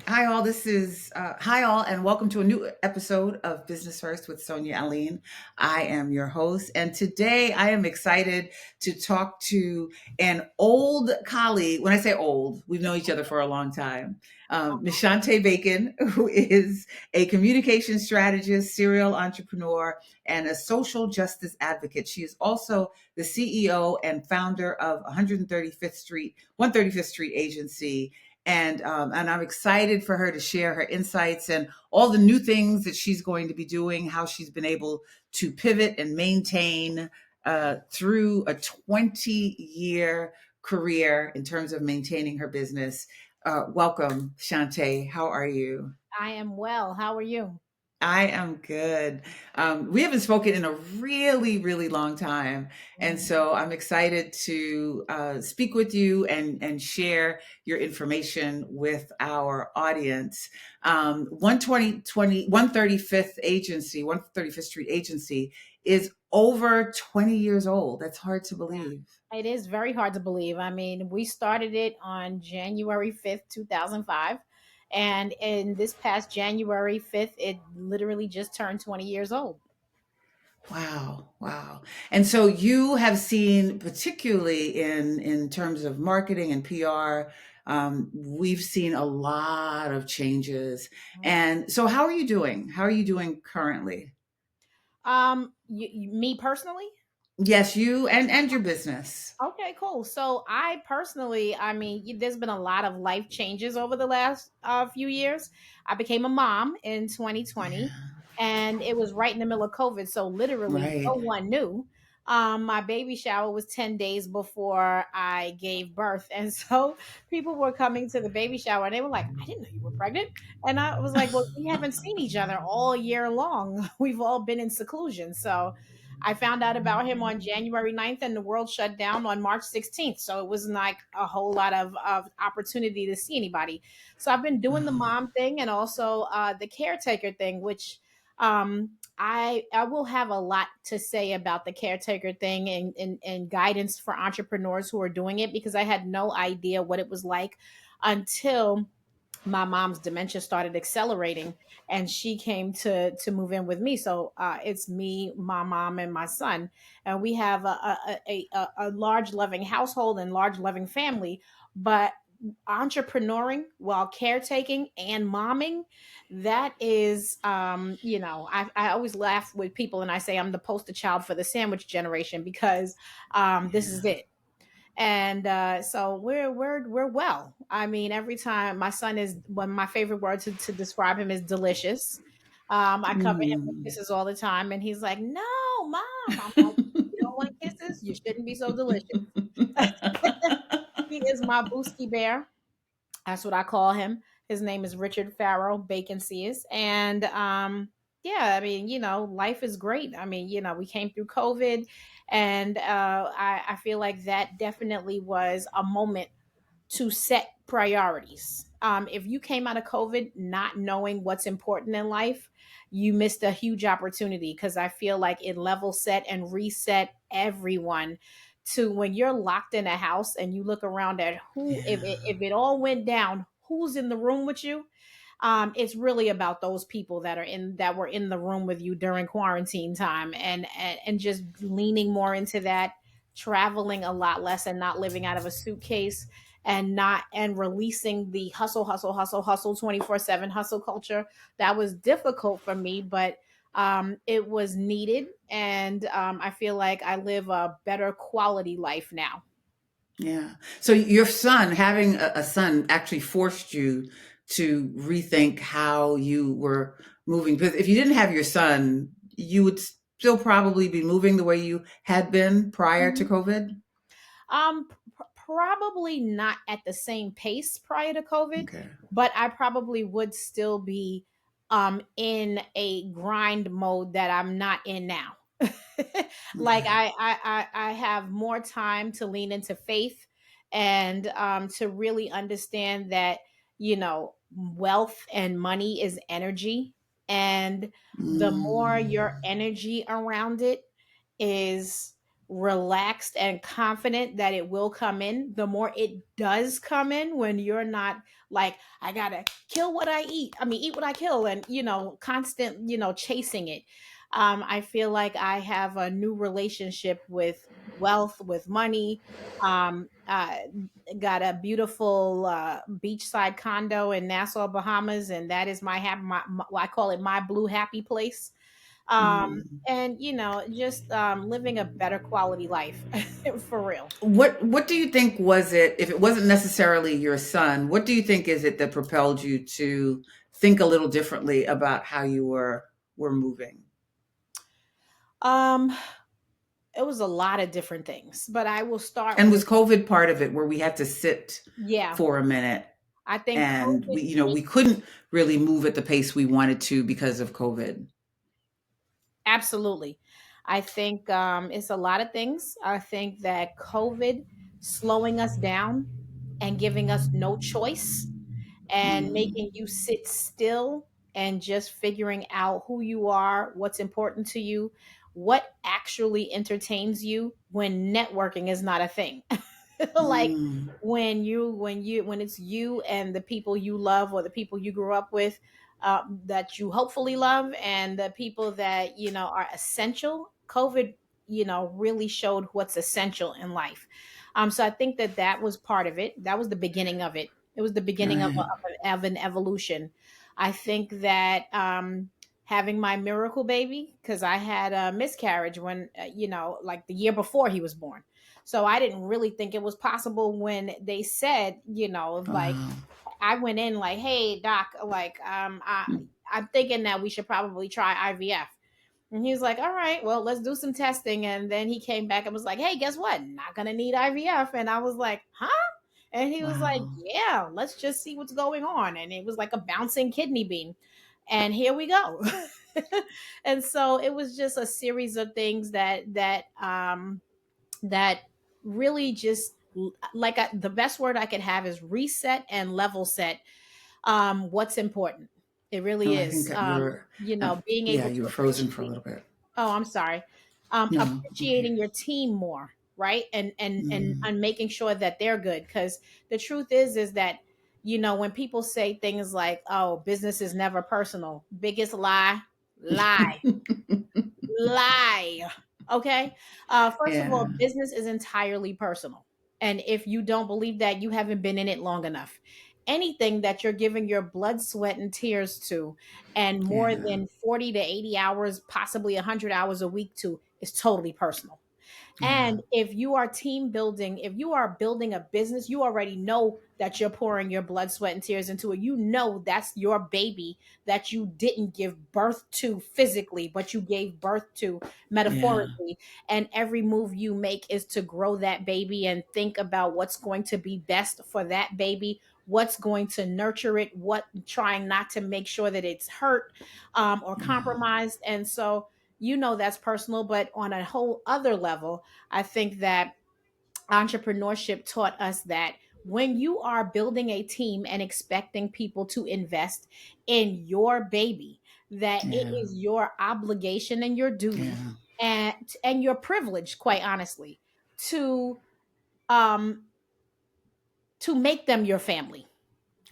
Hi all, this is hi all, and welcome to a new episode of Business First with Sonia Alleyne. I am your host, and today I am excited to talk to an old colleague. When I say old, we've known each other for a long time. Ms. Shante Bacon, who is a communication strategist, serial entrepreneur, and a social justice advocate. She is also the CEO and founder of 135th Street Agency, and I'm excited for her to share her insights and all the new things that she's going to be doing, how she's been able to pivot and maintain through a 20-year career in terms of maintaining her business. Welcome, Shante. How are you? I am well. How are you? I am good. We haven't spoken in a really, really long time. And Mhm. so I'm excited to speak with you and share your information with our audience. 135th Agency, 135th Street Agency is over 20 years old. That's hard to believe. It is very hard to believe. We started it on January 5th, 2005. And in this past January 5th, it literally just turned 20 years old. Wow, wow. And so you have seen, particularly in terms of marketing and PR, we've seen a lot of changes. And so how are you doing? How are you doing currently? Me personally? Yes, you and your business. Okay, cool. So I personally, there's been a lot of life changes over the last few years. I became a mom in 2020, Yeah, and it was right in the middle of COVID. So literally, no right. one knew. My baby shower was 10 days before I gave birth. And so people were coming to the baby shower and they were like, I didn't know you were pregnant. And I was like, well, we haven't seen each other all year long. We've all been in seclusion. So I found out about him on January 9th and the world shut down on March 16th. So it wasn't like a whole lot of opportunity to see anybody. So I've been doing the mom thing and also the caretaker thing, which I will have a lot to say about the caretaker thing and guidance for entrepreneurs who are doing it because I had no idea what it was like until my mom's dementia started accelerating and she came to move in with me. So it's me, my mom, and my son, and we have a large loving household and large loving family. But entrepreneuring while caretaking and momming, that is I always laugh with people and I say I'm the poster child for the sandwich generation because this is Yeah. it. And so we're well. I mean, every time my son is one of my favorite words to describe him is delicious. I cover him with Mm. kisses all the time, and he's like, "No, mom." I'm like, "You don't want kisses? You shouldn't be so delicious." He is my Booski Bear. That's what I call him. His name is Richard Farrow Bacon Sears. And yeah, life is great. We came through COVID, and I feel like that definitely was a moment to set priorities. If you came out of COVID not knowing what's important in life, you missed a huge opportunity because I feel like it level set and reset everyone to when you're locked in a house and you look around at who, Yeah. if it all went down, who's in the room with you. It's really about those people that were in the room with you during quarantine time and just leaning more into that, traveling a lot less and not living out of a suitcase and not and releasing the hustle 24/7 hustle culture. That was difficult for me, but it was needed, and I feel like I live a better quality life now. Yeah. So your son, having a son, actually forced you to rethink how you were moving. Because if you didn't have your son, you would still probably be moving the way you had been prior to Mhm. COVID. Probably not at the same pace prior to COVID, Okay. but I probably would still be in a grind mode that I'm not in now. Like Okay. I have more time to lean into faith and to really understand that, wealth and money is energy. And the more your Mm. energy around it is relaxed and confident that it will come in, the more it does come in, when you're not like, I gotta kill what I eat. I mean, eat what I kill, and constant, chasing it. I feel like I have a new relationship with wealth, with money. Got a beautiful beachside condo in Nassau, Bahamas, and that is I call it my blue happy place. Mm. And just living a better quality life for real. What do you think was it, if it wasn't necessarily your son, what do you think is it that propelled you to think a little differently about how you were moving? um it was a lot of different things, but I will start And with, was COVID part of it, where we had to sit yeah, for a minute I think and COVID. we couldn't really move at the pace we wanted to because of COVID? Absolutely. I think it's a lot of things. I think that COVID slowing us down and giving us no choice and Mm. making you sit still and just figuring out who you are, what's important to you, what actually entertains you when networking is not a thing. Like Mm. when it's you and the people you love, or the people you grew up with, that you hopefully love, and the people that are essential. COVID really showed what's essential in life. So I think that that was part of it. That was the beginning of it. It was the beginning of, Right. an evolution. I think that having my miracle baby, because I had a miscarriage when, like the year before he was born. So I didn't really think it was possible when they said, like, Wow. I went in like, hey, doc, like, I'm thinking that we should probably try IVF. And he was like, all right, well, let's do some testing. And then he came back and was like, hey, guess what? Not going to need IVF. And I was like, huh? And he was like, Wow. yeah, let's just see what's going on. And it was like a bouncing kidney bean. And here we go. And so it was just a series of things that really just, the best word I could have is reset and level set. What's important. It Oh, really I think is. that you're, Being yeah, able you to were frozen for a appreciate. little bit. Oh, I'm sorry. No, okay. Appreciating your team more, right? And Mm. and making sure that they're good. Because the truth is that when people say things like, "Oh, business is never personal," biggest lie, lie, lie. Okay. First of Yeah, all, business is entirely personal. And if you don't believe that, you haven't been in it long enough. Anything that you're giving your blood, sweat, and tears to, and more yeah, than 40 to 80 hours, possibly 100 hours a week to, is totally personal. yeah, And if you are team building, if you are building a business, you already know that you're pouring your blood, sweat, and tears into it. You know that's your baby that you didn't give birth to physically, but you gave birth to yeah, metaphorically. And every move you make is to grow that baby and think about what's going to be best for that baby, what's going to nurture it, what trying not to make sure that it's hurt or yeah, compromised. And so, that's personal, but on a whole other level, I think that entrepreneurship taught us that when you are building a team and expecting people to invest in your baby, that it yeah, is your obligation and your duty, yeah. and your privilege, quite honestly, to um to make them your family,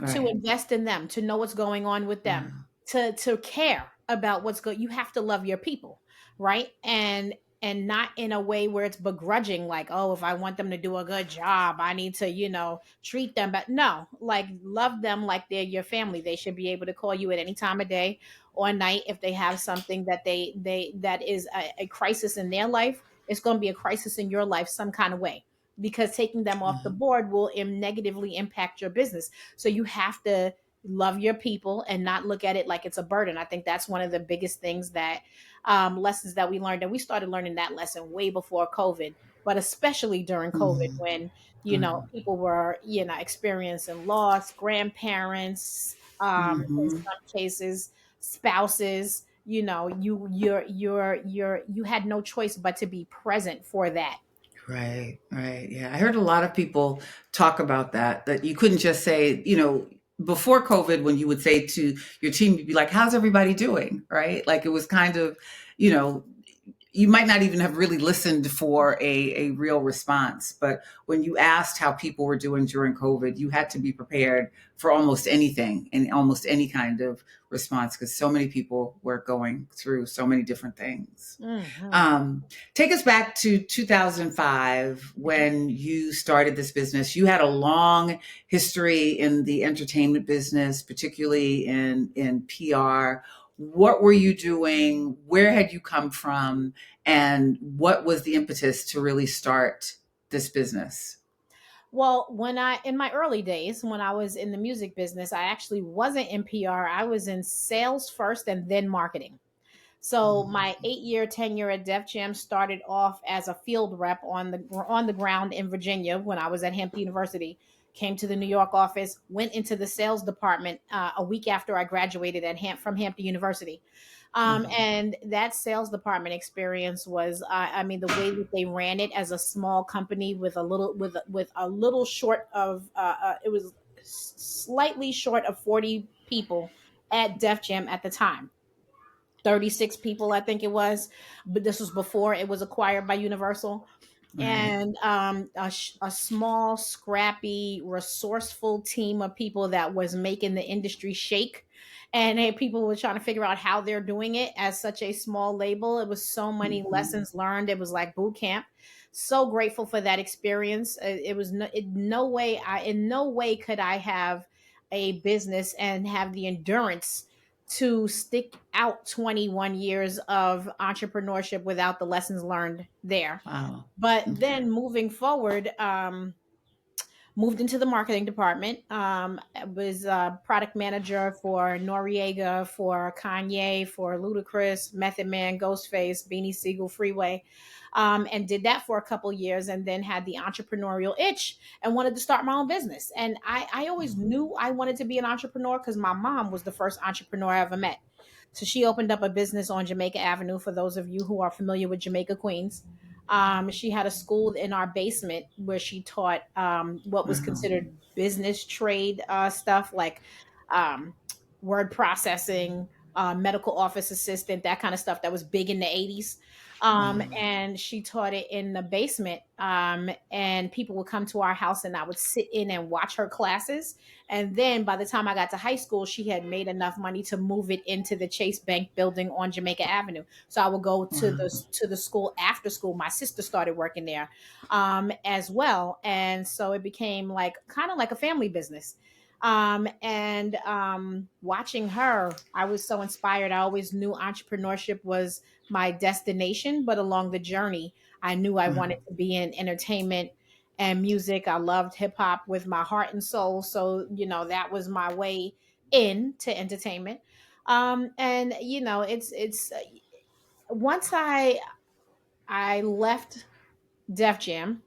to Right. invest in them, to know what's going on with them, Yeah, to care about what's going. You have to love your people, right? And not in a way where it's begrudging, like, oh, if I want them to do a good job, I need to, treat them. But no, like, love them like they're your family. They should be able to call you at any time of day or night if they have something that that is a crisis in their life. It's going to be a crisis in your life some kind of way, because taking them off the yeah, board will negatively impact your business. So you have to love your people and not look at it like it's a burden. I think that's one of the biggest things that lessons that we learned. And we started learning that lesson way before COVID, but especially during COVID mm, when, right. people were, experiencing loss, grandparents, in Mm-hmm. some cases, spouses, you had no choice but to be present for that. Right, right. Yeah. I heard a lot of people talk about that you couldn't just say, before COVID, when you would say to your team, you'd be like, how's everybody doing? Right. Like it was kind of, you know, you might not even have really listened for a real response. But when you asked how people were doing during COVID, you had to be prepared for almost anything and almost any kind of response because so many people were going through so many different things. Mhm. Um, Take us back to 2005 when you started this business. You had a long history in the entertainment business, particularly in PR. What were you doing? Where had you come from? And what was the impetus to really start this business? Well, in my early days, when I was in the music business, I actually wasn't in PR. I was in sales first and then marketing. So my 8 year tenure at Def Jam started off as a field rep on the ground in Virginia when I was at Hampton University. Came to the New York office, went into the sales department a week after I graduated from Hampton University. Wow. And that sales department experience was, I mean, the way that they ran it as a small company with with a little short of, it was slightly short of 40 people at Def Jam at the time. 36 people, I think it was, but this was before it was acquired by Universal. Right. And a small, scrappy, resourceful team of people that was making the industry shake. And people were trying to figure out how they're doing it as such a small label. It was so many Mhm. lessons learned. It was like boot camp. So grateful for that experience. It was in no way could I have a business and have the endurance to stick out 21 years of entrepreneurship without the lessons learned there. Wow. But Okay. then moving forward, moved into the marketing department. I was a product manager for Noriega, for Kanye, for Ludacris, Method Man, Ghostface, Beanie Siegel, Freeway, and did that for a couple years, and then had the entrepreneurial itch and wanted to start my own business. And I always knew I wanted to be an entrepreneur because my mom was the first entrepreneur I ever met. So she opened up a business on Jamaica Avenue. For those of you who are familiar with Jamaica, Queens, she had a school in our basement where she taught what was Wow. considered business trade stuff like um, word processing, medical office assistant, that kind of stuff that was big in the 80s. Wow. And she taught it in the basement. And people would come to our house and I would sit in and watch her classes. And then by the time I got to high school, she had made enough money to move it into the Chase Bank building on Jamaica Avenue. So I would go Wow. to the school after school. My sister started working there as well, and so it became like kind of like a family business. And watching her, I was so inspired. I always knew entrepreneurship was my destination, but along the journey, I knew I wanted Wow. to be in entertainment and music. I loved hip hop with my heart and soul, so that was my way into entertainment. And it's once I left Def Jam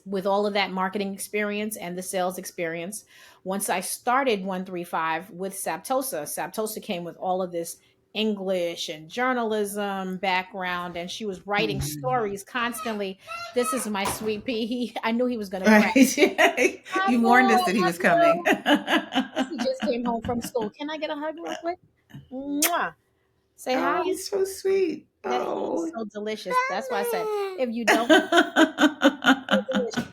with all of that marketing experience and the sales experience. Once I started 135 with Saptosa came with all of this English and journalism background, and she was writing Mhm. stories constantly. This is my sweet pea. I knew he was going to cry. Right. I You warned us know, that he I was coming. know. He just came home from school. Can I get a hug real quick? Mwah. Say hi. Oh, so sweet. That he's Oh. so delicious. That's why I said if you don't, so delicious.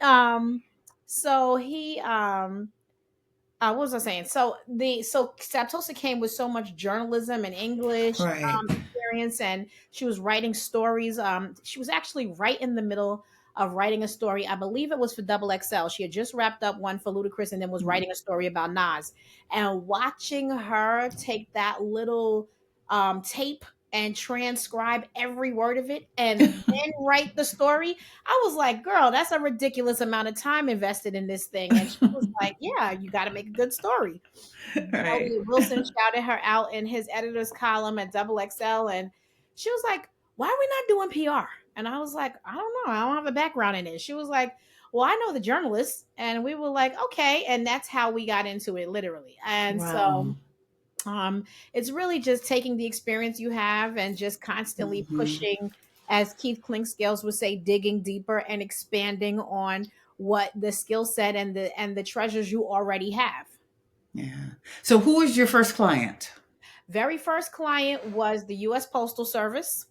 Um, so he what was I saying? So Saptosa came with so much journalism and English Right. experience, and she was writing stories. She was actually right in the middle of writing a story. I believe it was for Double XL. She had just wrapped up one for Ludacris, and then was writing a story about Nas. And watching her take that little tape and transcribe every word of it, and then write the story, I was like, girl, that's a ridiculous amount of time invested in this thing. And she was like, yeah, you got to make a good story. Right. Elliot Wilson shouted her out in his editor's column at Double XL. And she was like, why are we not doing PR? And I was like, I don't know. I don't have a background in it. She was like, well, I know the journalists. And we were like, okay. And that's how we got into it, literally. And so Wow. it's really just taking the experience you have and just constantly Mhm. pushing, as Keith Clinkscales would say, digging deeper and expanding on what the skill set and the treasures you already have. Yeah. So who was your first client? Very first client was the U.S. Postal Service.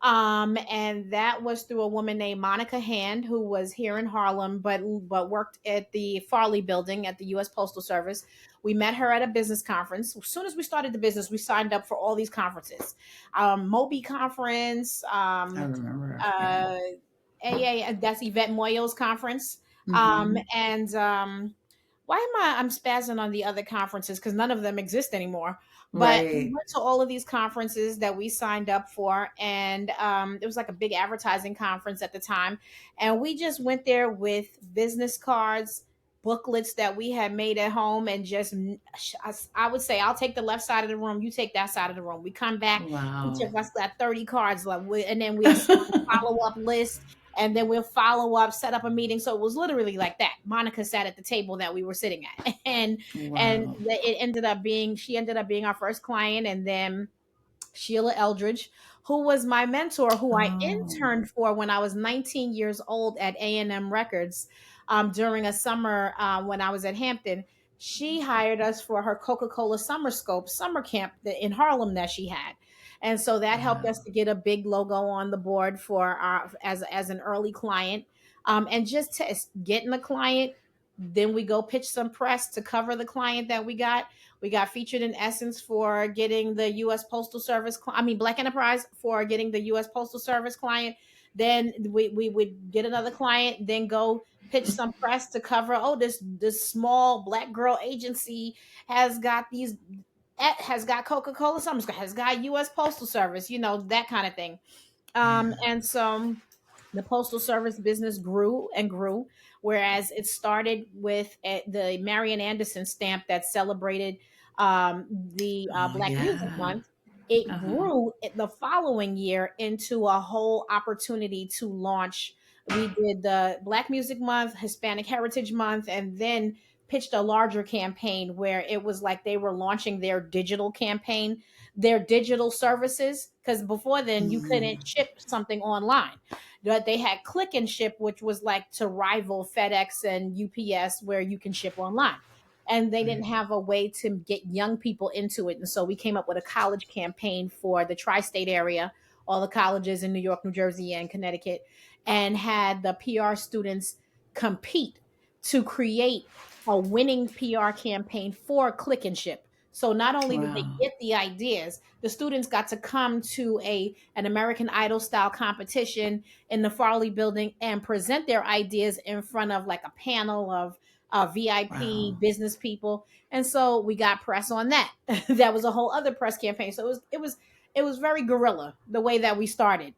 And that was through a woman named Monica Hand, who was here in Harlem, but worked at the Farley building at the U.S. Postal Service. We met her at a business conference. As soon as we started the business, we signed up for all these conferences, Moby conference, I remember. Yeah. uh, AA, that's Yvette Moyo's conference, Hmm. and why am I'm spazzing on the other conferences because none of them exist anymore. But we Right. went to all of these conferences that we signed up for, and it was like a big advertising conference at the time, and we just went there with business cards, booklets that we had made at home, and just I would say, I'll take the left side of the room, you take that side of the room. We come back, each Wow. of us got 30 cards, like, and then we assign a follow up list, and then we'll follow up, set up a meeting. So it was literally like that. Monica sat at the table that we were sitting at, and Wow. it ended up being she ended up being our first client, and then Sheila Eldridge, who was my mentor, who I Oh. interned for when I was 19 years old at A&M Records, during a summer when I was at Hampton. She hired us for her Coca-Cola Summer Scope summer camp in Harlem that she had. And so that helped Wow. us to get a big logo on the board for our as an early client, and just to getting the client. Then we go pitch some press to cover the client that we got. We got featured in Essence for getting the U.S. Postal Service. I mean, Black Enterprise for getting the U.S. Postal Service client. Then we would get another client. Then go pitch some press to cover. Oh, this small Black girl agency has got these. Has got Coca Cola. Some has got U.S. Postal Service. You know, that kind of thing. Yeah. And so the postal service business grew and grew, whereas it started with the Marian Anderson stamp that celebrated the Oh, Black Music yeah. Month. It Uh-huh. grew the following year into a whole opportunity to launch. We did the Black Music Month, Hispanic Heritage Month, and then pitched a larger campaign where it was like they were launching their digital campaign, their digital services, because before then you couldn't Mm. ship something online. But they had Click and Ship, which was like to rival FedEx and UPS, where you can ship online. And they didn't Right. have a way to get young people into it. And so we came up with a college campaign for the tri state area, all the colleges in New York, New Jersey, and Connecticut, and had the PR students compete to create a winning PR campaign for Click and Ship. So not only did they Wow. get the ideas, the students got to come to an American Idol style competition in the Farley building and present their ideas in front of like a panel of VIP Wow. business people. And so we got press on that. That was a whole other press campaign. So it was very guerrilla the way that we started.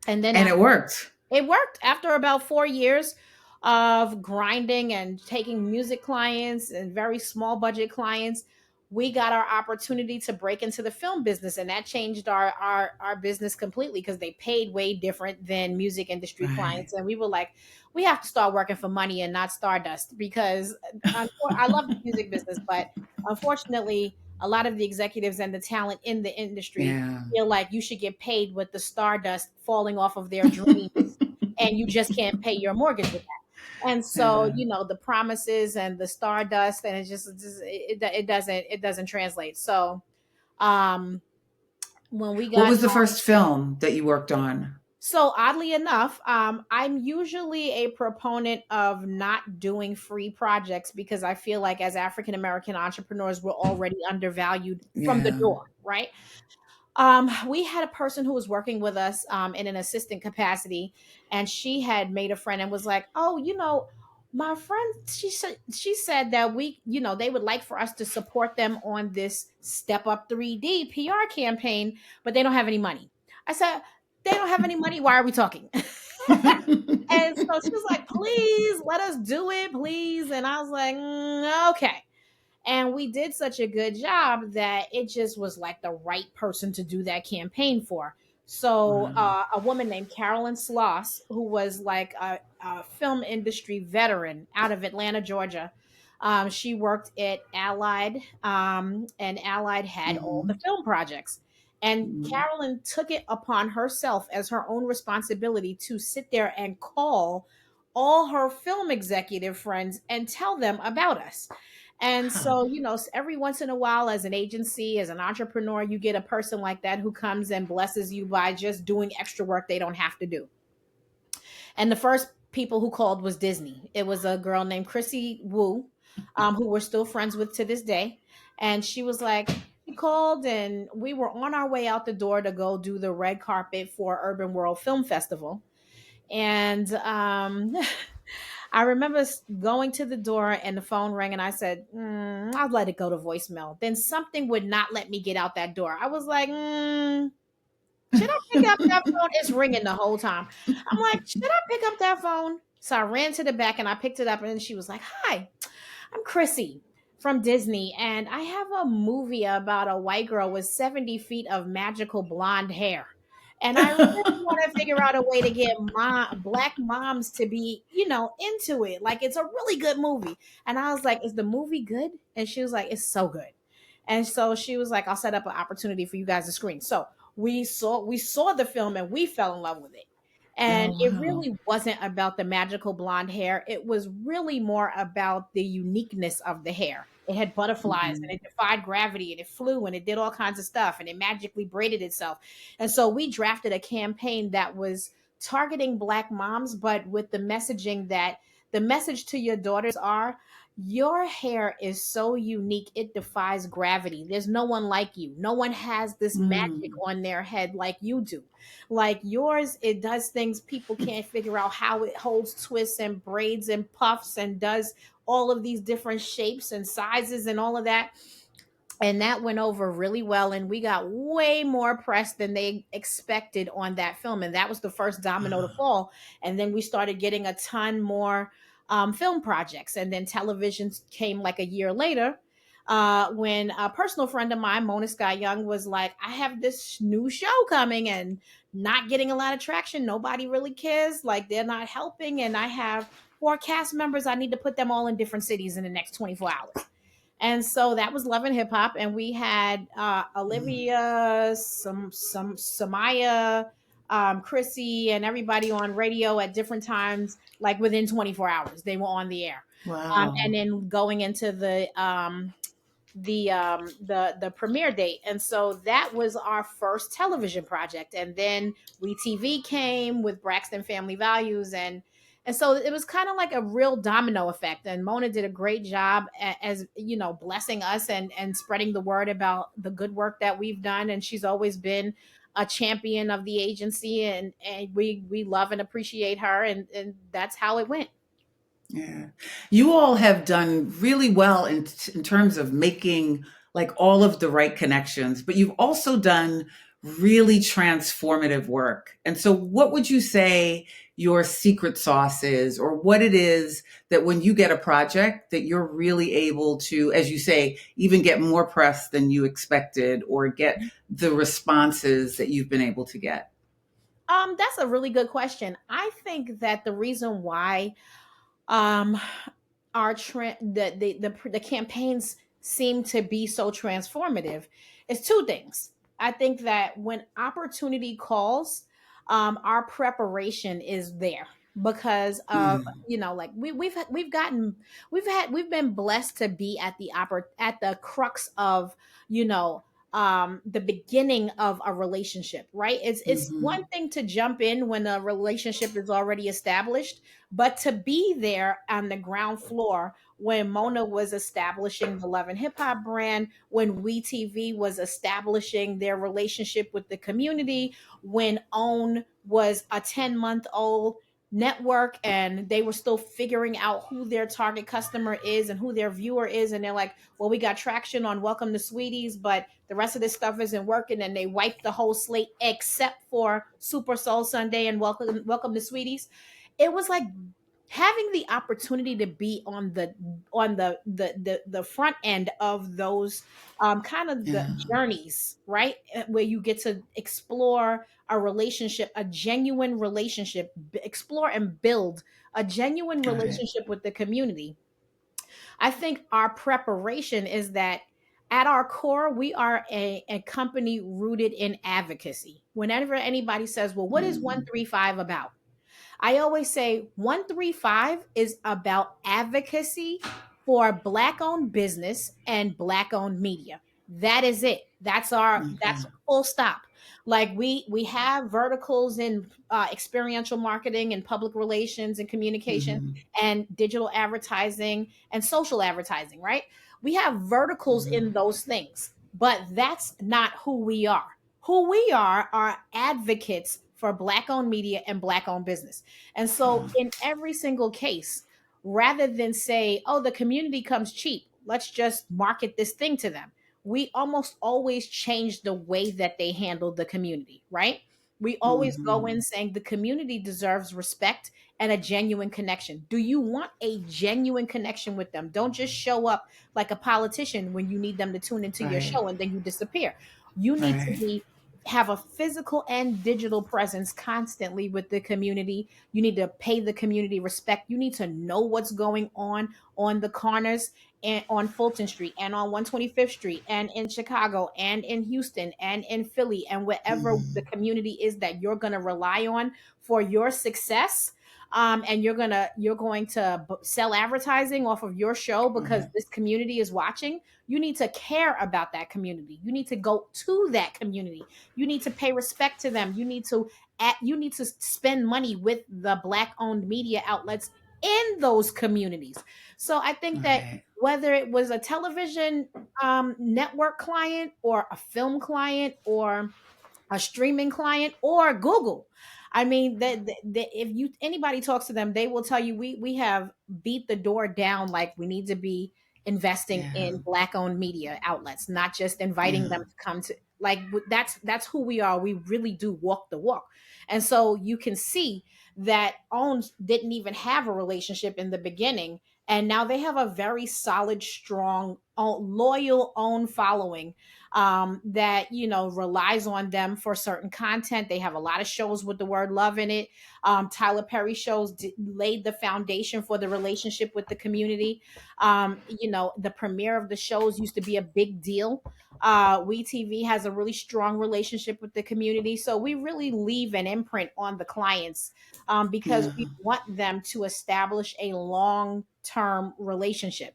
And then And it after worked. it worked, after about 4 years of grinding and taking music clients and very small budget clients, we got our opportunity to break into the film business, and that changed our business completely because they paid way different than music industry Right. clients, and we were like, we have to start working for money and not stardust because I love the music business, but unfortunately, a lot of the executives and the talent in the industry Yeah. feel like you should get paid with the stardust falling off of their dreams, and you just can't pay your mortgage with that. And so, Yeah. you know, the promises and the stardust, and it doesn't translate. So, um, when we What got was the first film that you worked on? so oddly enough, I'm usually a proponent of not doing free projects because I feel like as African American entrepreneurs, we're already undervalued from the Yeah. door, right? We had a person who was working with us in an assistant capacity, and she had made a friend and was like, "Oh, you know, my friend," she said that they would like for us to support them on this Step Up 3D PR campaign, but they don't have any money. I said, "They don't have any money. Why are we talking?" And so she was like, "Please let us do it, please." And I was like, "Okay." And we did such a good job that it just was like the right person to do that campaign for. So, Wow. a woman named Carolyn Sloss, who was like a film industry veteran out of Atlanta, Georgia, she worked at Allied, and Allied had all the Hmm. film projects. And Hmm. Carolyn took it upon herself as her own responsibility to sit there and call all her film executive friends and tell them about us. And Huh. so, every once in a while, as an agency, as an entrepreneur, you get a person like that who comes and blesses you by just doing extra work they don't have to do. And the first people who called was Disney. It was a girl named Chrissy Wu, who we're still friends with to this day. And she was like, she called, and we were on our way out the door to go do the red carpet for Urban World Film Festival. And I remember going to the door and the phone rang, and I said, I'll let it go to voicemail. Then something would not let me get out that door. I was like, should I pick up that phone? It's ringing the whole time. I'm like, should I pick up that phone? So I ran to the back and I picked it up, and then she was like, "Hi, I'm Chrissy from Disney, and I have a movie about a white girl with 70 feet of magical blonde hair. And I really want to figure out a way to get black moms to be, into it. Like, it's a really good movie." And I was like, "Is the movie good?" And she was like, "It's so good." And so she was like, "I'll set up an opportunity for you guys to screen." So we saw the film and we fell in love with it. And Oh, it wow. really wasn't about the magical blonde hair. It was really more about the uniqueness of the hair. It had butterflies and Mhm. it defied gravity and it flew and it did all kinds of stuff and it magically braided itself. And so we drafted a campaign that was targeting black moms, but with the messaging that the message to your daughters are, your hair is so unique, it defies gravity. There's no one like you. No one has this magic Mm. on their head like you do. Like yours, it does things people can't figure out how it holds twists and braids and puffs and does all of these different shapes and sizes and all of that. And that went over really well, and we got way more press than they expected on that film, and that was the first domino to Ah. fall. And then we started getting a ton more film projects, and then television came like a year later, when a personal friend of mine, Mona Sky Young, was like, "I have this new show coming and not getting a lot of traction. Nobody really cares, like they're not helping, and I have 4 cast members. I need to put them all in different cities in the next 24 hours." And so that was Love and Hip Hop, and we had Mm. Olivia, some Samaya, Chrissy, and everybody on radio at different times. Like within 24 hours, they were on the air. And Wow. then going into the premiere date, and so that was our first television project. And then WeTV came with Braxton Family Values, and so it was kind of like a real domino effect. And Mona did a great job, as blessing us and spreading the word about the good work that we've done. And she's always been a champion of the agency, and we love and appreciate her, and that's how it went. Yeah. You all have done really well in terms of making like all of the right connections, but you've also done really transformative work. And so what would you say your secret sauce is, or what it is that when you get a project that you're really able to, as you say, even get more press than you expected or get the responses that you've been able to get? That's a really good question. I think that the reason why um our trend the campaigns seem to be so transformative is two things. I think that when opportunity calls, our preparation is there because of, Mm. like we've been blessed to be at at the crux of, the beginning of a relationship, right? It's one Mhm. thing to jump in when a relationship is already established, but to be there on the ground floor when Mona was establishing the Love and Hip Hop brand, when WeTV was establishing their relationship with the community, when OWN was a 10-month-old network and they were still figuring out who their target customer is and who their viewer is. And they're like, well, we got traction on Welcome to Sweeties, but the rest of this stuff isn't working. And they wiped the whole slate except for Super Soul Sunday and Welcome to Sweeties. It was like having the opportunity to be on the front end of those kind of the Yeah. journeys, right? Where you get to explore a relationship, a genuine relationship, explore and build a genuine Got it. relationship with the community. I think our preparation is that at our core, we are a company rooted in advocacy. Whenever anybody says, well, what is Mm. 135 about? I always say 135 is about advocacy for black owned business and black owned media. That is it. That's Okay. full stop. Like we have verticals in experiential marketing and public relations and communication Hmm. and digital advertising and social advertising, right? We have verticals in Hmm. those things, but that's not who we are. Who we are advocates for black owned media and black owned business. And so in every single case, rather than say, oh, the community comes cheap, let's just market this thing to them, we almost always change the way that they handle the community, right? We always go Hmm. in saying the community deserves respect and a genuine connection. Do you want a genuine connection with them? Don't just show up like a politician when you need them to tune into your Right. show and then you disappear. You need to Right. be have a physical and digital presence constantly with the community. You need to pay the community respect. You need to know what's going on the corners and on Fulton Street and on 125th Street and in Chicago and in Houston and in Philly and wherever the Hmm. community is that you're going to rely on for your success. And you're going to sell advertising off of your show because Right. this community is watching. You need to care about that community. You need to go to that community. You need to pay respect to them. You need to spend money with the black owned media outlets in those communities. So I think that Right. whether it was a television network client or a film client or a streaming client or Google. I mean, if you anybody talks to them, they will tell you we have beat the door down. Like we need to be investing Yeah. in black owned media outlets, not just inviting them Yeah. to come to like that's who we are. We really do walk the walk. And so you can see that owns didn't even have a relationship in the beginning, and now they have a very solid, strong, loyal own following that relies on them for certain content. They have a lot of shows with the word love in it. Tyler Perry shows laid the foundation for the relationship with the community. The premiere of the shows used to be a big deal. We TV has a really strong relationship with the community, so we really leave an imprint on the clients because Yeah. we want them to establish a long term relationship.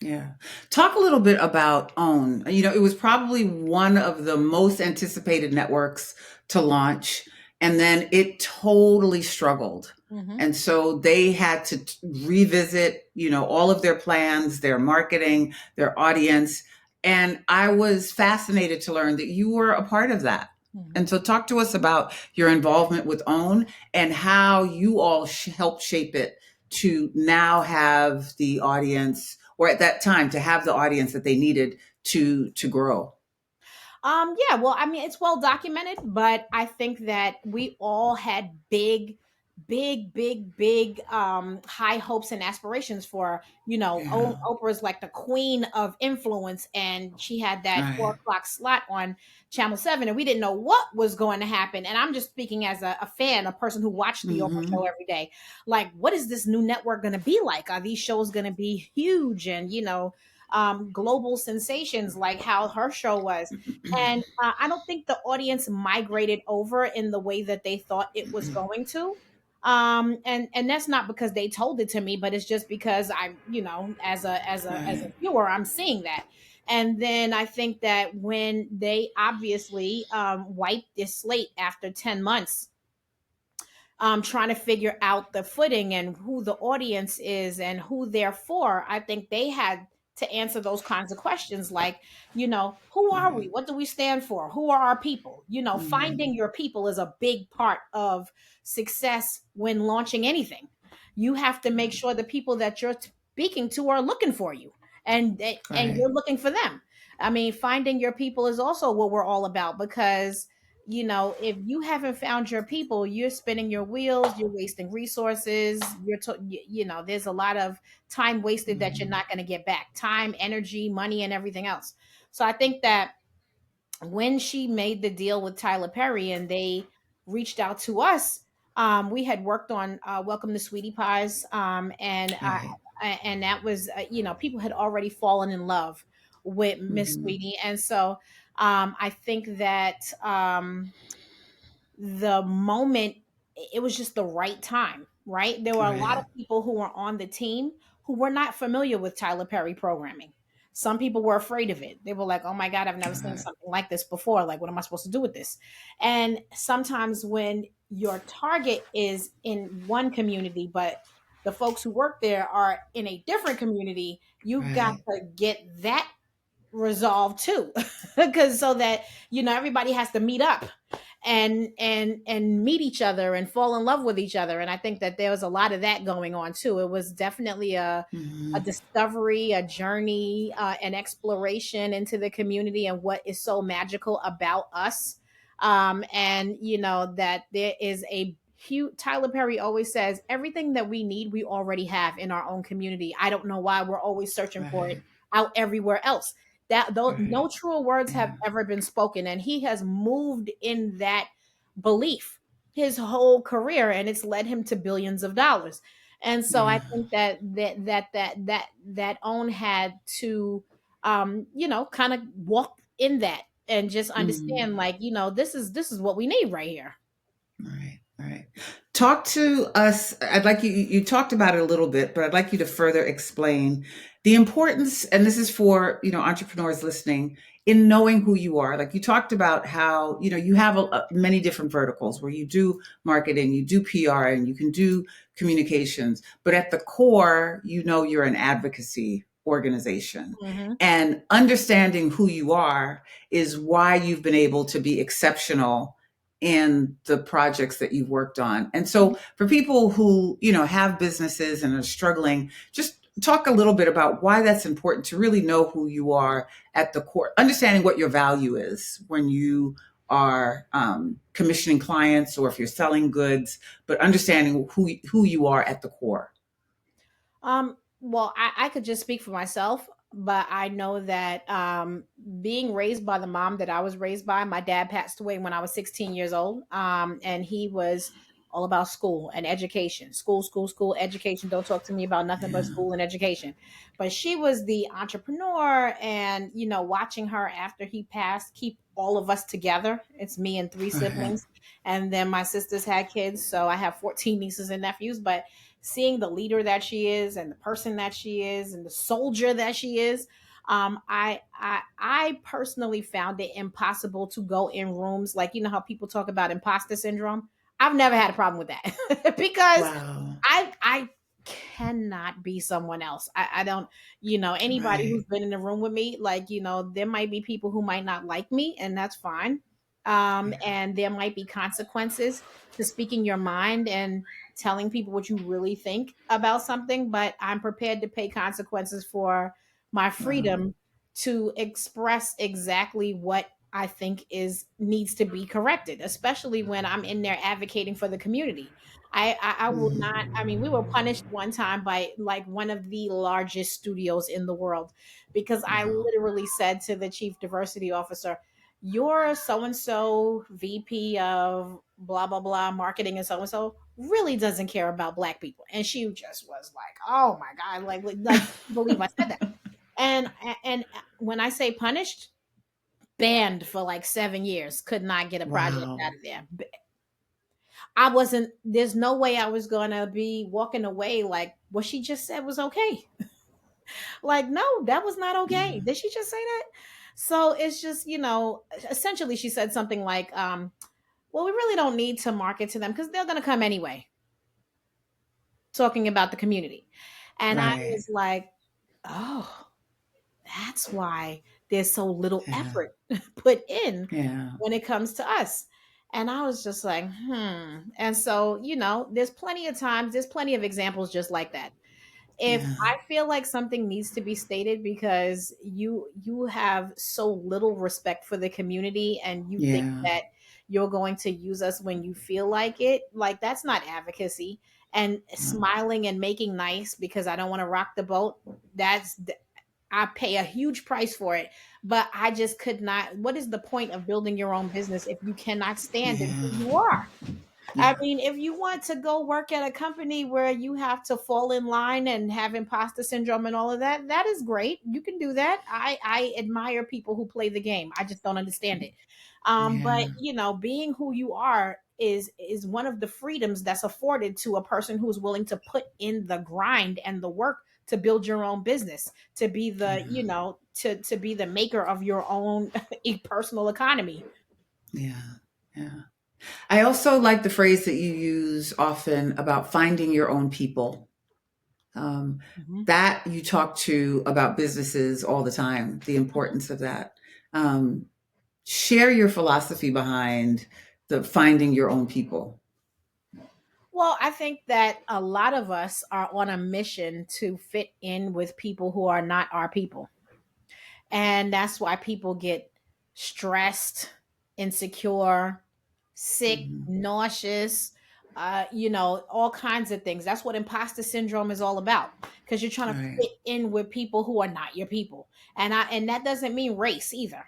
Yeah. Talk a little bit about OWN. It was probably one of the most anticipated networks to launch, and then it totally struggled. Hmm. And so they had to revisit, all of their plans, their marketing, their audience. And I was fascinated to learn that you were a part of that. Hmm. And so talk to us about your involvement with OWN and how you all helped shape it to now have the audience, or at that time to have the audience that they needed to grow. Yeah, well, I mean, it's well documented, but I think that we all had big high hopes and aspirations for, Yeah. Oprah's like the queen of influence, and she had that four Right. o'clock slot on Channel 7, and we didn't know what was going to happen. And I'm just speaking as a fan, a person who watched the Oprah show Mm-hmm. every day. Like, what is this new network going to be like? Are these shows going to be huge and, global sensations like how her show was? And I don't think the audience migrated over in the way that they thought it was going to. And that's not because they told it to me, but it's just because I'm, as a Right. viewer, I'm seeing that. And then I think that when they obviously wiped this slate after 10 months, trying to figure out the footing and who the audience is and who they're for, I think they had to answer those kinds of questions like, who are we? Right. What do we stand for? Who are our people? Mm-hmm. Finding your people is a big part of success when launching anything. You have to make sure the people that you're speaking to are looking for you, and Right. you're looking for them. I mean, finding your people is also what we're all about because if you haven't found your people, you're spinning your wheels, you're wasting resources, there's a lot of time wasted that you're Mm-hmm. not going to get back. Time, energy, money, and everything else. So I think that when she made the deal with Tyler Perry and they reached out to us, we had worked on Welcome to Sweetie Pies, Right. and that was people had already fallen in love with Miss Mm-hmm. Sweetie, and so I think that the moment, it was just the right time, right? There were a lot of Right. people who were on the team who were not familiar with Tyler Perry programming. Some people were afraid of it. They were like, oh my God, I've never seen Right. something like this before. Like, what am I supposed to do with this? And sometimes when your target is in one community, but the folks who work there are in a different community, you've got Right. to get that resolved too. Because so that, everybody has to meet up and meet each other and fall in love with each other. And I think that there was a lot of that going on too. It was definitely a Mhm. discovery, a journey, an exploration into the community and what is so magical about us. And that there is a huge, Tyler Perry always says everything that we need we already have in our own community. I don't know why we're always searching for it Right. out everywhere else. That though no Right. truer words have Yeah. ever been spoken, and he has moved in that belief his whole career, and it's led him to billions of dollars. And so I Yeah. think that own had to kind of walk in that and just Mhm. understand, like, this is what we need right here. Right, right. Talk to us. I'd like you talked about it a little bit, but I'd like you to further explain the importance, and this is for, entrepreneurs listening, in knowing who you are. Like you talked about how, you have many different verticals where you do marketing, you do PR, and you can do communications, but at the core, you're an advocacy organization. Hmm. And understanding who you are is why you've been able to be exceptional in the projects that you've worked on. And so for people who, have businesses and are struggling, just talk a little bit about why that's important to really know who you are at the core, understanding what your value is when you are commissioning clients or if you're selling goods, but understanding who you are at the core. Well, I could just speak for myself, but I know that being raised by the mom that I was raised by, my dad passed away when I was 16 years old. And he was all about school and education, school, school, school, education. Don't talk to me about nothing but Yeah. school and education. But she was the entrepreneur, and, watching her after he passed keep all of us together. It's me and three Right. siblings. And then my sisters had kids. So I have 14 nieces and nephews. But seeing the leader that she is and the person that she is and the soldier that she is, I personally found it impossible to go in rooms like, how people talk about imposter syndrome. I've never had a problem with that because Wow. I cannot be someone else. I don't, anybody who's Right. been in the room with me, like, there might be people who might not like me, and that's fine. Yeah. And there might be consequences to speaking your mind and telling people what you really think about something, but I'm prepared to pay consequences for my Wow. freedom to express exactly what I think is needs to be corrected, especially when I'm in there advocating for the community. I will not. I mean, we were punished one time by like one of the largest studios in the world because I Wow. literally said to the chief diversity officer, "Your so and so VP of blah blah blah marketing and so and so really doesn't care about black people," and she just was like, "Oh my god!" Like believe I said that. And when I say punished, banned for like 7 years, could not get a project out Wow. of there. I wasn't. There's no way I was gonna be walking away like what she just said was okay. Like, no, that was not okay. Yeah. Did she just say that? So it's just, essentially she said something like, well, we really don't need to market to them because they're gonna come anyway, talking about the community. And I Right. was like, oh, that's why there's so little Yeah. effort put in Yeah. when it comes to us. And I was just like, hmm. And so, there's plenty of examples just like that. If Yeah. I feel like something needs to be stated because you have so little respect for the community and you think Yeah. that you're going to use us when you feel like it, like that's not advocacy. And No. smiling and making nice because I don't want to rock the boat, that's I pay a huge price for it. But I just could not. What is the point of building your own business if you cannot stand in who Yeah. you are? I Yeah. mean, if you want to go work at a company where you have to fall in line and have imposter syndrome and all of that, that is great. You can do that. I admire people who play the game. I just don't understand it. But Yeah. being who you are is one of the freedoms that's afforded to a person who's willing to put in the grind and the work to build your own business, to be Yeah. the, to be the maker of your own personal economy. Yeah. Yeah. I also like the phrase that you use often about finding your own people. Um, Mhm. that you talk to about businesses all the time, the Mhm. importance of that. Um, Share your philosophy behind the finding your own people. Well, I think that a lot of us are on a mission to fit in with people who are not our people. And that's why people get stressed, insecure, sick, Mhm. nauseous, all kinds of things. That's what imposter syndrome is all about, because you're trying to Right. fit in with people who are not your people. And that doesn't mean race either.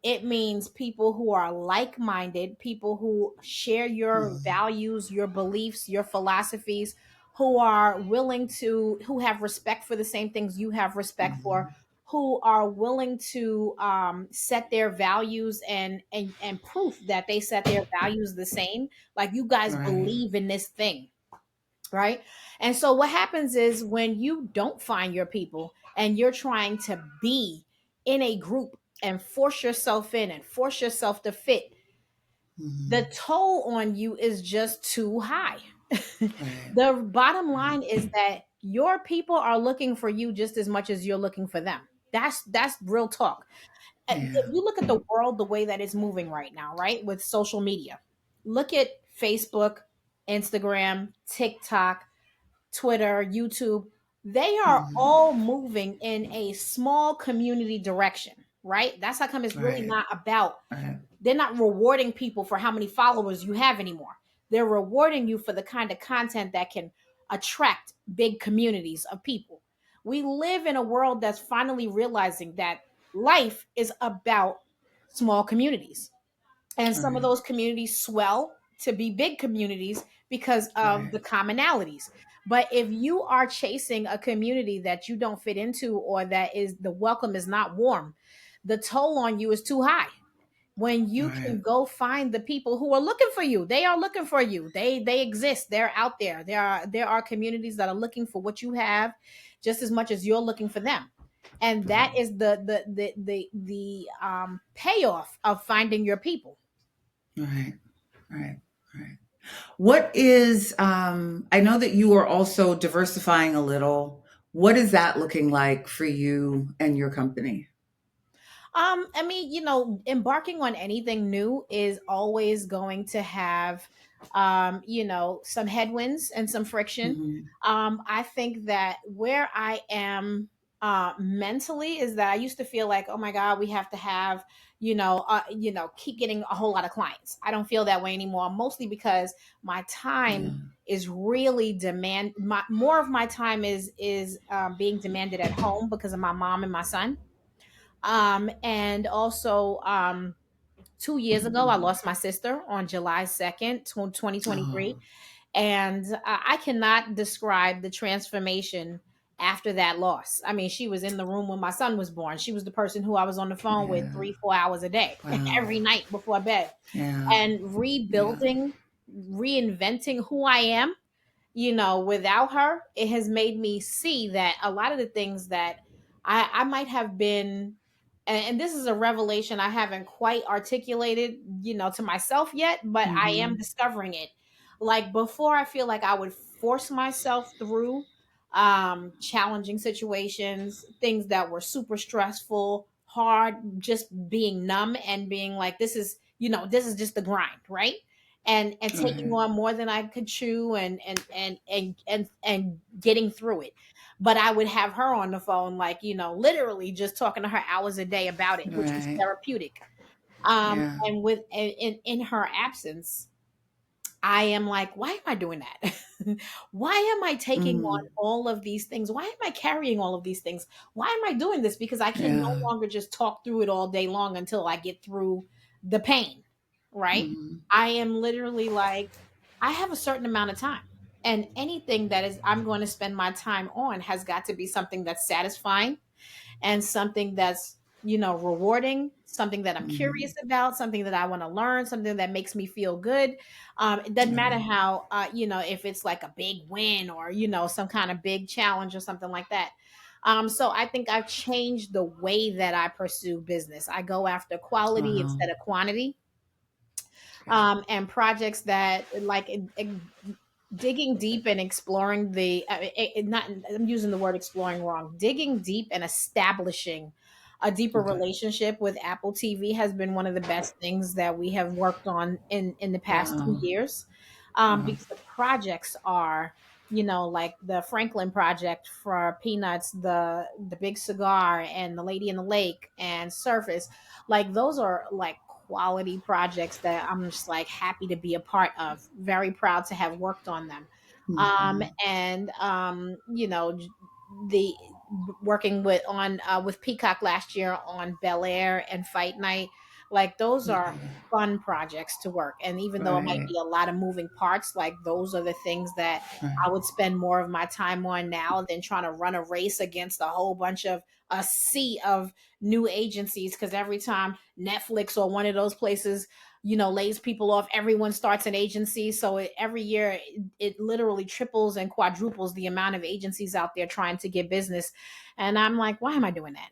It means people who are like minded, people who share your Mhm. values, your beliefs, your philosophies, who are willing to, who have respect for the same things you have respect for, Mhm. who are willing to set their values and proof that they set their values the same. Like, you guys Right. believe in this thing, right? And so what happens is, when you don't find your people and you're trying to be in a group and force yourself in and force yourself to fit, the Mhm. toll on you is just too high. Right. The bottom Right. line is that your people are looking for you just as much as you're looking for them. That's real talk. If Yeah. you look at the world the way that it's moving right now, right, with social media, look at Facebook, Instagram, TikTok, Twitter, YouTube, they are Mhm. all moving in a small community direction, right? That's how come it's really Right. not about, Right. they're not rewarding people for how many followers you have anymore. They're rewarding you for the kind of content that can attract big communities of people. We live in a world that's finally realizing that life is about small communities. And some of Right. those communities swell to be big communities because of Right. the commonalities. But if you are chasing a community that you don't fit into, or that is, the welcome is not warm, the toll on you is too high. When you Right. can go find the people who are looking for you, they are looking for you. They exist. They're out there. There are communities that are looking for what you have just as much as you're looking for them. And that is the payoff of finding your people. Right. Right. Right. What is, I know that you are also diversifying a little. What is that looking like for you and your company? I mean, embarking on anything new is always going to have, some headwinds and some friction. Mhm. I think that where I am mentally is that I used to feel like, oh my God, we have to have, keep getting a whole lot of clients. I don't feel that way anymore, mostly because my time Yeah. is really more of my time is being demanded at home because of my mom and my son. And also, 2 years ago, I Mhm. lost my sister on July 2nd, 2023. Oh, And I cannot describe the transformation after that loss. I mean, she was in the room when my son was born. She was the person who I was on the phone with yeah. 3, 4 hours a day, Wow. every night before bed. Yeah. And Yeah. reinventing who I am, without her, it has made me see that a lot of the things that I might have been, and this is a revelation I haven't quite articulated, to myself yet, but I am Mhm. discovering it. Like, before, I feel like I would force myself through challenging situations, things that were super stressful, hard, just being numb and being like, this is just the grind, right? And taking Right. on more than I could chew, and getting through it. But I would have her on the phone, like, literally just talking to her hours a day about it, which was Right. therapeutic. Yeah. And in her absence, I am like, why am I doing that? Why am I taking on Mm. all of these things? Why am I carrying all of these things? Why am I doing this? Because I can no Yeah. longer just talk through it all day long until I get through the pain, right? Mhm. I am literally like, I have a certain amount of time. And anything that is I'm going to spend my time on has got to be something that's satisfying and something that's rewarding, something that I'm curious Mhm. about, something that I want to learn, something that makes me feel good. It doesn't matter Right. how, if it's like a big win or, some kind of big challenge or something like that. So I think I've changed the way that I pursue business. I go after quality Wow. instead of quantity, Right. and projects that like digging deep and exploring not, I'm using the word exploring wrong. Digging deep and establishing a deeper Okay. relationship with Apple TV has been one of the best things that we have worked on in the past Wow. 2 years, Wow. because the projects are, like the Franklin project for Peanuts, the Big Cigar, and the Lady in the Lake, and Surface. Like those are like quality projects that I'm just like happy to be a part of. Very proud to have worked on them. Mhm. And the working with Peacock last year on Bel Air and Fight Night, like those are Okay. fun projects to work. And even though it might Right. be a lot of moving parts, like those are the things that I Right. would spend more of my time on now than trying to run a race against a whole bunch of a sea of new agencies, because every time Netflix or one of those places, lays people off, everyone starts an agency. So every year it literally triples and quadruples the amount of agencies out there trying to get business. And I'm like, why am I doing that?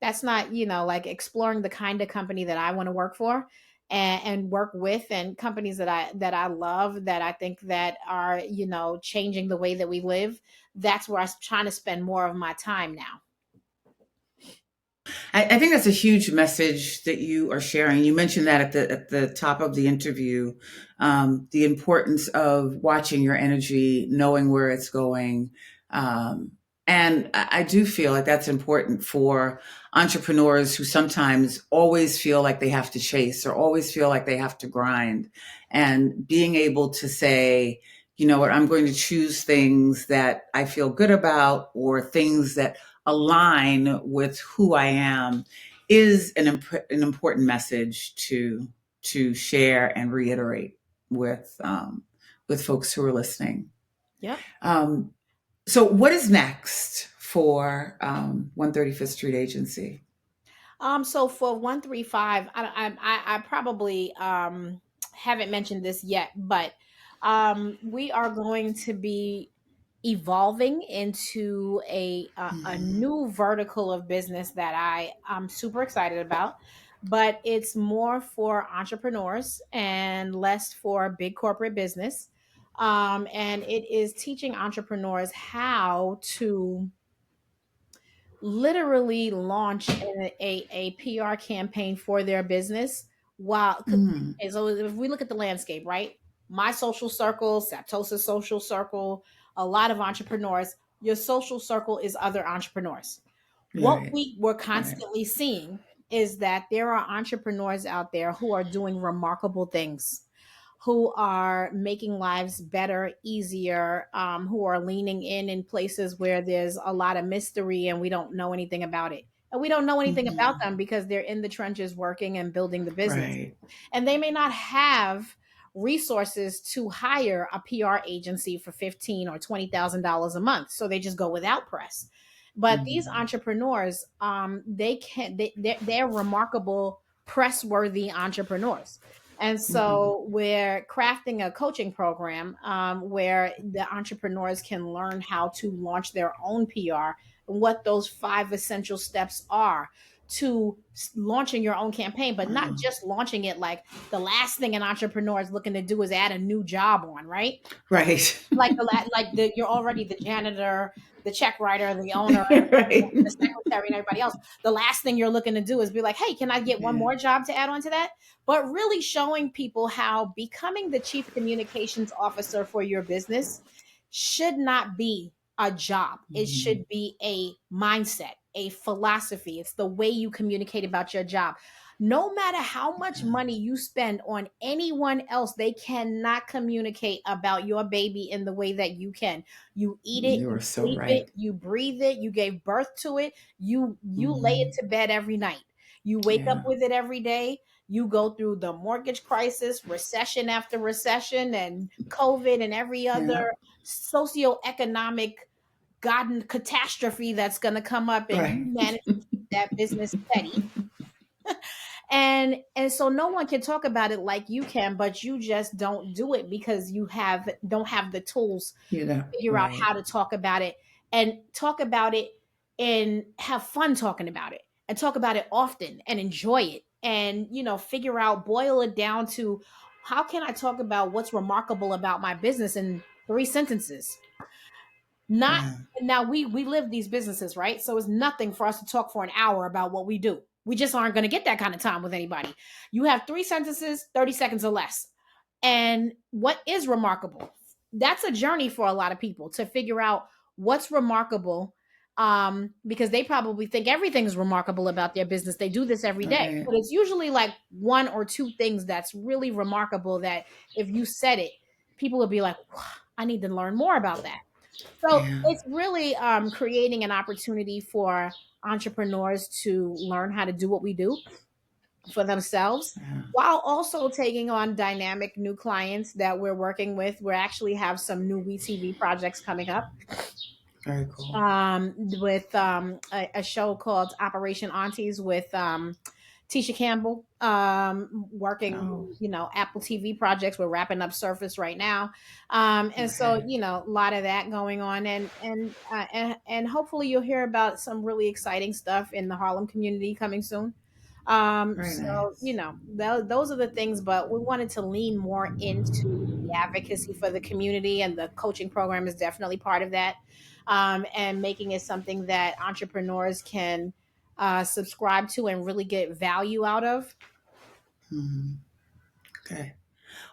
That's not, like exploring the kind of company that I want to work for, and work with, and companies that I love, that I think that are, changing the way that we live. That's where I'm trying to spend more of my time now. I think that's a huge message that you are sharing. You mentioned that at the top of the interview, the importance of watching your energy, knowing where it's going, um, and I do feel like that's important for entrepreneurs who sometimes always feel like they have to chase or always feel like they have to grind, and being able to say, you know what, I'm going to choose things that I feel good about or things that align with who I am is an important message to share and reiterate with folks who are listening. Yep. Um, so, what is next for 135th Street Agency? So for 135, I probably haven't mentioned this yet, but we are going to be evolving into a Mhm. new vertical of business that I'm super excited about. But it's more for entrepreneurs and less for big corporate business. And it is teaching entrepreneurs how to literally launch a PR campaign for their business. While Mm. okay, so if we look at the landscape, right? My social circle, Saptosa's social circle, a lot of entrepreneurs, your social circle is other entrepreneurs. What Right, we were right. constantly seeing is that there are entrepreneurs out there who are doing remarkable things, who are making lives better, easier, who are leaning in places where there's a lot of mystery and we don't know anything about it. And we don't know anything about Mhm. them because they're in the trenches working and building the business. Right. And they may not have resources to hire a PR agency for 15 or $20,000 a month. So they just go without press. But these Mhm. entrepreneurs, they're remarkable, press worthy entrepreneurs. And Mhm. so we're crafting a coaching program, where the entrepreneurs can learn how to launch their own PR and what those 5 essential steps are to launching your own campaign, but not Wow. just launching it like the last thing an entrepreneur is looking to do is add a new job on, right? Right. Like you're already the janitor, the check writer, the owner, the Right. secretary, and everybody else. The last thing you're looking to do is be like, hey, can I get one Yeah. more job to add on to that? But really showing people how becoming the chief communications officer for your business should not be a job. It Mhm. should be a mindset, a philosophy. It's the way you communicate about your job. No matter how much Yeah. money you spend on anyone else, they cannot communicate about your baby in the way that you can. You eat it, You you are so sleep it, right. you breathe it, you gave birth to it, you lay it Mhm. to bed every night. You wake up Yeah. with it every day. You go through the mortgage crisis, recession after recession, and COVID and every Yeah. other socioeconomic god catastrophe that's going to come up, and you Right. manage. that business steady. And so no one can talk about it like you can, but you just don't do it because you have don't have the tools You know, figure out right. how to talk about it, and talk about it and have fun talking about it, and talk about it often and enjoy it, and figure out, boil it down to, how can I talk about what's remarkable about my business in 3 sentences? Not Yeah. Now, we live these businesses, right? So it's nothing for us to talk for an hour about what we do. We just aren't going to get that kind of time with anybody. You have 3 sentences, 30 seconds or less. And what is remarkable? That's a journey for a lot of people to figure out what's remarkable, because they probably think everything is remarkable about their business. They do this every day, Right. but it's usually like one or two things that's really remarkable that if you said it, people would be like, "Wow, I need to learn more about that." So Yeah. it's really creating an opportunity for entrepreneurs to learn how to do what we do for themselves, Yeah. while also taking on dynamic new clients that we're working with. We actually have some new WeTV projects coming up, Very cool. with a show called Operation Aunties with Tisha Campbell, working, Oh, Apple TV projects. We're wrapping up Surface right now. And so, okay. a lot of that going on, and hopefully you'll hear about some really exciting stuff in the Harlem community coming soon. Very So, nice. those are the things, but we wanted to lean more into the advocacy for the community, and the coaching program is definitely part of that. And making it something that entrepreneurs can subscribe to and really get value out of. Mhm. Okay.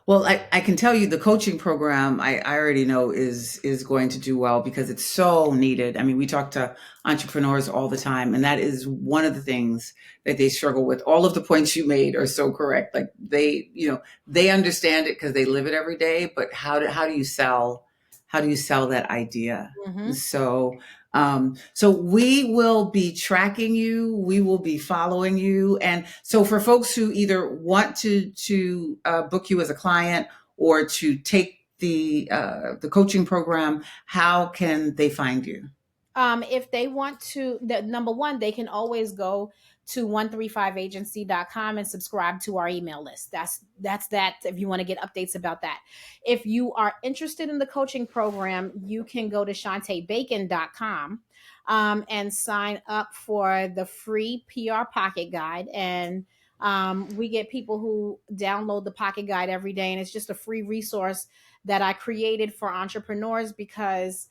Well, I can tell you the coaching program I already know is going to do well because it's so needed. I mean, we talk to entrepreneurs all the time, and that is one of the things that they struggle with. All of the points you made are so correct. Like they understand it because they live it every day, but how do you sell that idea? Hmm. So we will be tracking you. We will be following you. And so for folks who either want to book you as a client or to take the coaching program, how can they find you? If they want to, the number one, they can always go to 135agency.com and subscribe to our email list. That's that, if you want to get updates about that. If you are interested in the coaching program, you can go to shantebacon.com, and sign up for the free PR pocket guide. And we get people who download the pocket guide every day, and it's just a free resource that I created for entrepreneurs because,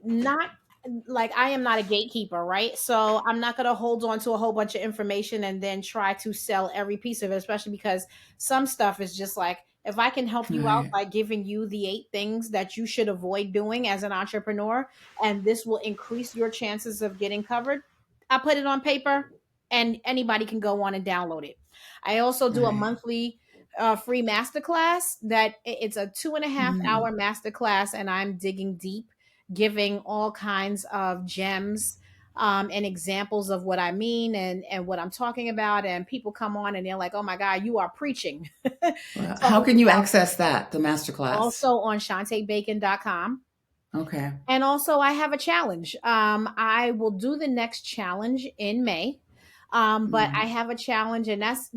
not like, I am not a gatekeeper, right? So I'm not going to hold on to a whole bunch of information and then try to sell every piece of it, especially because some stuff is just like, if I can help you out Right. by giving you the 8 things that you should avoid doing as an entrepreneur, and this will increase your chances of getting covered, I put it on paper and anybody can go on and download it. I also do a Right. monthly free masterclass it's a 2.5 hour Mm. masterclass, and I'm digging deep, giving all kinds of gems, and examples of what I mean, and what I'm talking about. And people come on and they're like, "Oh my God, you are preaching!" Well, how Talking can you about, access that, the masterclass? also on shantebacon.com. Okay. And also, I have a challenge. I will do the next challenge in May. But I Mm. have a challenge, and that's,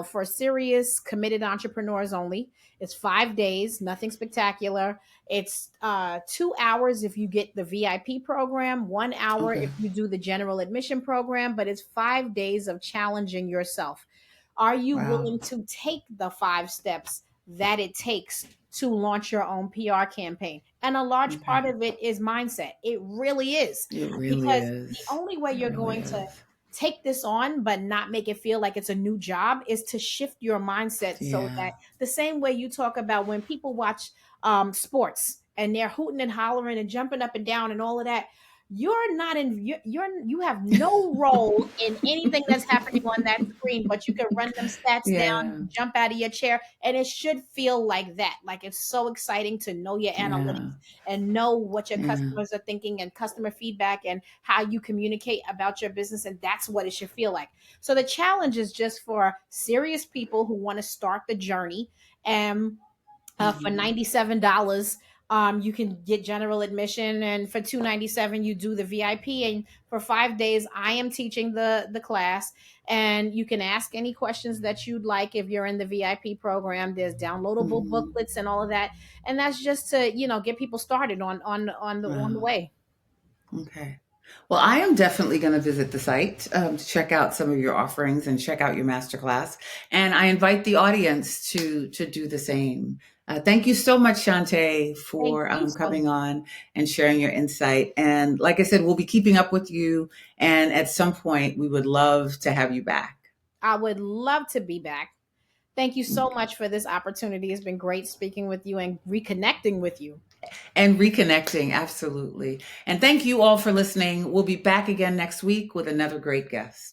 for serious, committed entrepreneurs only. It's 5 days, nothing spectacular. It's 2 hours if you get the VIP program, 1 hour Okay. if you do the general admission program, but it's 5 days of challenging yourself. Are you Wow. willing to take the 5 steps that it takes to launch your own PR campaign? And a large Okay. part of it is mindset. It really is. It really Because the is. only way It you're really going to is. take this on but not make it feel like it's a new job is to shift your mindset, so Yeah. that the same way you talk about when people watch sports and they're hooting and hollering and jumping up and down and all of that, you're not in you have no role in anything that's happening on that screen, but you can run them stats down, you Yeah. can jump out of your chair, and it should feel like that. Like, it's so exciting to know your Yeah. analytics and know what your Yeah. customers are thinking, and customer feedback, and how you communicate about your business, and that's what it should feel like. So the challenge is just for serious people who want to start the journey, and for Mhm. $97, You can get general admission, and for 297 you do the VIP. And for 5 days I am teaching the class, and you can ask any questions that you'd like. If you're in the VIP program, there's downloadable Mhm. booklets and all of that, and that's just to, get people started on the Wow. way. Okay. Well, I am definitely going to visit the site to check out some of your offerings and check out your masterclass. And I invite the audience to do the same. Thank you so much, Shante, Thank for you, coming Sonia. on and sharing your insight. And like I said, we'll be keeping up with you. And at some point, we would love to have you back. I would love to be back. Thank you so much for this opportunity. It's been great speaking with you and reconnecting with you. And reconnecting, absolutely. And thank you all for listening. We'll be back again next week with another great guest.